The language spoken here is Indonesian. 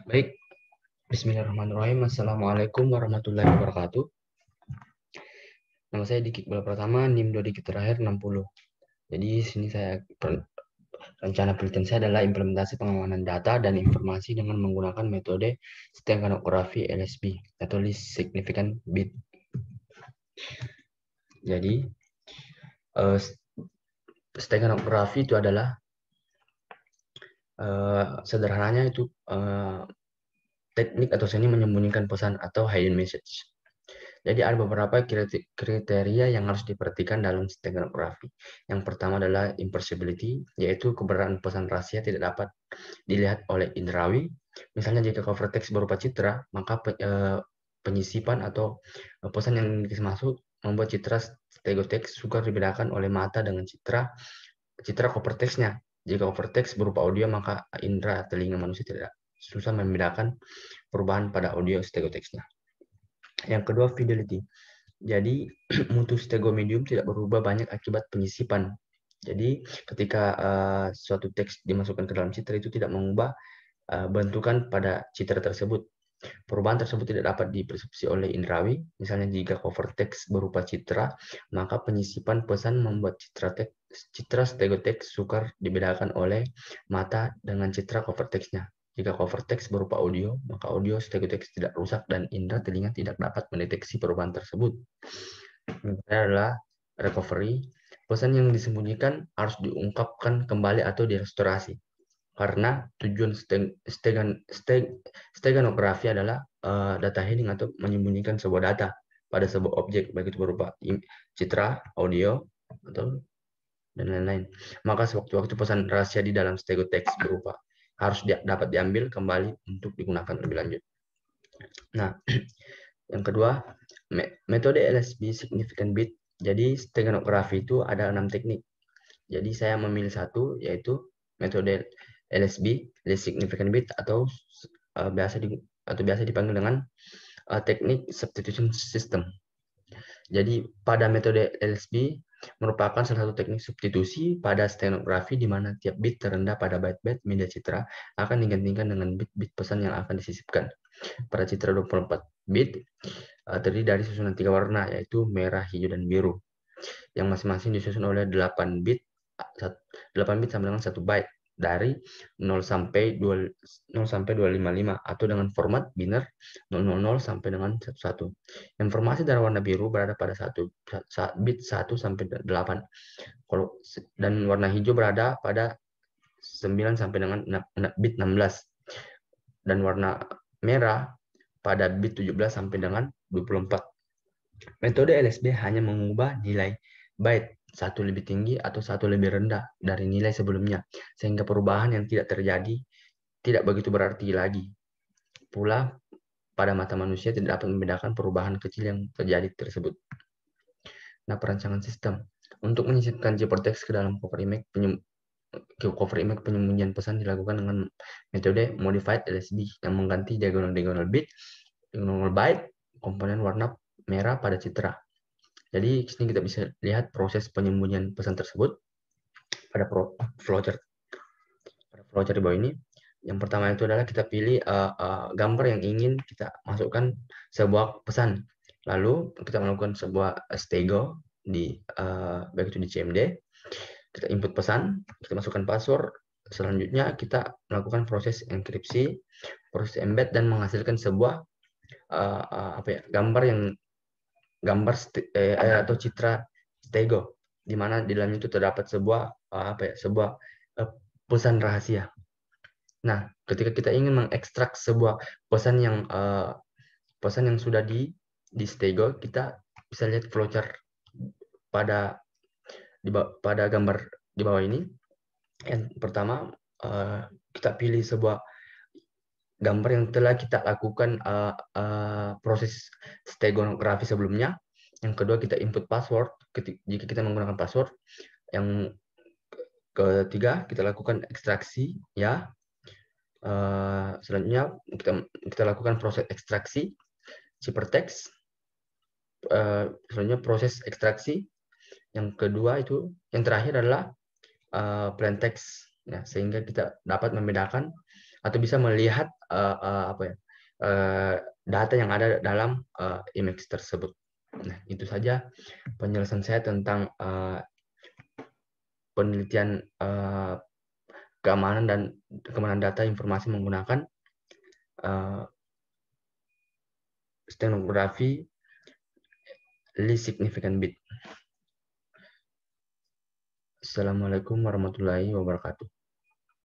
Baik, Bismillahirrahmanirrahim. Assalamualaikum warahmatullahi wabarakatuh. Nama saya Diki Iqbal Pratama, NIM 2 Dikit terakhir 60. Jadi sini rencana penelitian saya adalah implementasi pengamanan data dan informasi dengan menggunakan metode steganografi LSB atau Least Significant Bit. Jadi steganografi itu adalah sederhananya itu teknik atau seni menyembunyikan pesan atau hidden message. Jadi ada beberapa kriteria yang harus diperhatikan dalam steganografi. Yang pertama adalah imperceptibility, yaitu keberadaan pesan rahasia tidak dapat dilihat oleh indrawi. Misalnya jika cover text berupa citra, maka penyisipan atau pesan yang dimaksud membuat citra stegotext sukar dibedakan oleh mata dengan citra cover text-nya. Jika cover text berupa audio, maka indera telinga manusia tidak susah membedakan perubahan pada audio stegotext-nya. Yang kedua, fidelity. Jadi, mutu stegomedium tidak berubah banyak akibat penyisipan. Jadi, ketika suatu teks dimasukkan ke dalam citra itu tidak mengubah bentukan pada citra tersebut. Perubahan tersebut tidak dapat dipersepsi oleh indrawi. Misalnya, jika cover teks berupa citra, maka penyisipan pesan membuat citra stegotext sukar dibedakan oleh mata dengan citra cover teksnya. Jika cover text berupa audio, maka audio stegotext tidak rusak dan indera telinga tidak dapat mendeteksi perubahan tersebut. Yang adalah recovery. Pesan yang disembunyikan harus diungkapkan kembali atau direstorasi. Karena tujuan steganografi adalah data hiding atau menyembunyikan sebuah data pada sebuah objek, baik itu berupa citra, audio, atau dan lain-lain. Maka sewaktu-waktu pesan rahasia di dalam stegotext berupa harus dapat diambil kembali untuk digunakan lebih lanjut. Nah, yang kedua, metode LSB Significant Bit. Jadi steganografi itu ada 6 teknik. Jadi saya memilih satu, yaitu metode LSB, Least Significant Bit, atau biasa dipanggil dengan teknik substitution system. Jadi pada metode LSB merupakan salah satu teknik substitusi pada stenografi di mana tiap bit terendah pada byte-byte media citra akan digantikan dengan bit-bit pesan yang akan disisipkan. Pada citra 24 bit terdiri dari susunan 3 warna, yaitu merah, hijau, dan biru, yang masing-masing disusun oleh 8 bit sama dengan 1 byte dari 0 sampai 255 atau dengan format biner 000 sampai dengan 11. Informasi dari warna biru berada pada bit 1 sampai 8. Dan warna hijau berada pada 9 sampai dengan bit 16. Dan warna merah pada bit 17 sampai dengan 24. Metode LSB hanya mengubah nilai byte satu lebih tinggi atau satu lebih rendah dari nilai sebelumnya, sehingga perubahan yang tidak terjadi tidak begitu berarti lagi. Pula, pada mata manusia tidak dapat membedakan perubahan kecil yang terjadi tersebut. Nah, perancangan sistem. Untuk menyisipkan hypertext ke dalam cover image penyembunyian pesan dilakukan dengan metode modified LSB yang mengganti diagonal bit, diagonal byte, komponen warna merah pada citra. Jadi sini kita bisa lihat proses penyembunyian pesan tersebut pada flowchart di bawah ini. Yang pertama itu adalah kita pilih gambar yang ingin kita masukkan sebuah pesan. Lalu kita melakukan sebuah stego baik itu di CMD. Kita input pesan, kita masukkan password. Selanjutnya kita melakukan proses enkripsi, proses embed, dan menghasilkan sebuah gambar atau citra stego, di mana di dalamnya itu terdapat sebuah pesan rahasia. Nah, ketika kita ingin mengekstrak sebuah pesan yang sudah di stego, kita bisa lihat flowchart pada gambar di bawah ini. Yang pertama, kita pilih sebuah gambar yang telah kita lakukan proses stegografi sebelumnya. Yang kedua, kita input password jika kita menggunakan password. Yang ketiga, kita lakukan ekstraksi, ya. Selanjutnya kita lakukan proses ekstraksi hypertext. Selanjutnya proses ekstraksi. Yang kedua itu, yang terakhir adalah plain text, ya, sehingga kita dapat membedakan atau bisa melihat data yang ada dalam image tersebut. Nah, itu saja penjelasan saya tentang penelitian keamanan data informasi menggunakan stenografi least significant bit. Assalamualaikum warahmatullahi wabarakatuh.